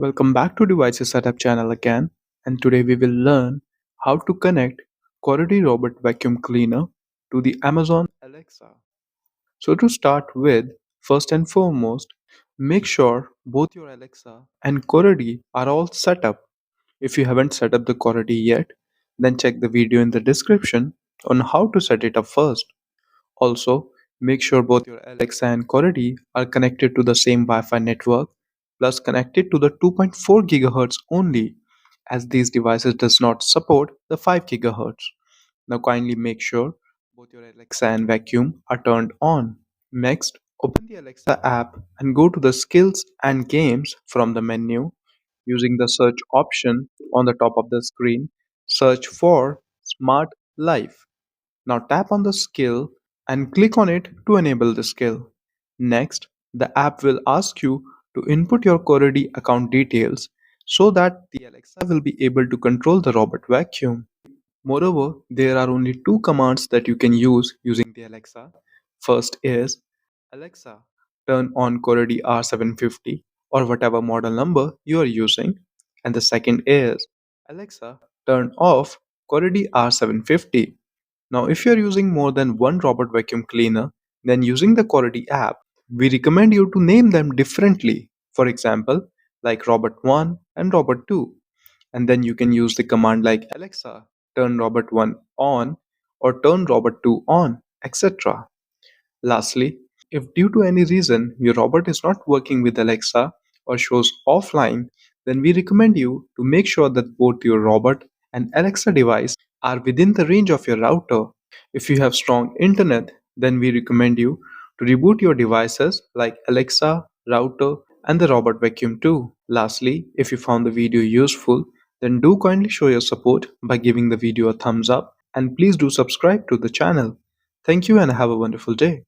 Welcome back to Devices Setup channel again, and today we will learn how to connect Coredy robot vacuum cleaner to the Amazon Alexa. So to start with, first and foremost, make sure both your Alexa and Coredy are all set up. If you haven't set up the Coredy yet, then check the video in the description on how to set it up first. Also, make sure both your Alexa and Coredy are connected to the same Wi-Fi network, plus connected to the 2.4 GHz only, as these devices does not support the 5 GHz. Now kindly make sure both your Alexa and vacuum are turned on. Next, open the Alexa app and go to the skills and games from the menu. Using the search option on the top of the screen, search for Smart Life. Now tap on the skill and click on it to enable the skill. Next, the app will ask you to input your Coredy account details so that the Alexa will be able to control the robot vacuum. Moreover, there are only two commands that you can use using the Alexa. First is Alexa, turn on Coredy R750 or whatever model number you are using. And the second is Alexa, turn off Coredy R750. Now, if you're using more than one robot vacuum cleaner, then using the Coredy app, we recommend you to name them differently. For example, like Robot 1 and Robot 2. And then you can use the command like Alexa, turn Robot 1 on or turn Robot 2 on, etc. Lastly, if due to any reason your robot is not working with Alexa or shows offline, then we recommend you to make sure that both your robot and Alexa device are within the range of your router. If you have strong internet, then we recommend you to reboot your devices like Alexa, router, and the robot vacuum too. Lastly, if you found the video useful, then do kindly show your support by giving the video a thumbs up and please do subscribe to the channel. Thank you and have a wonderful day.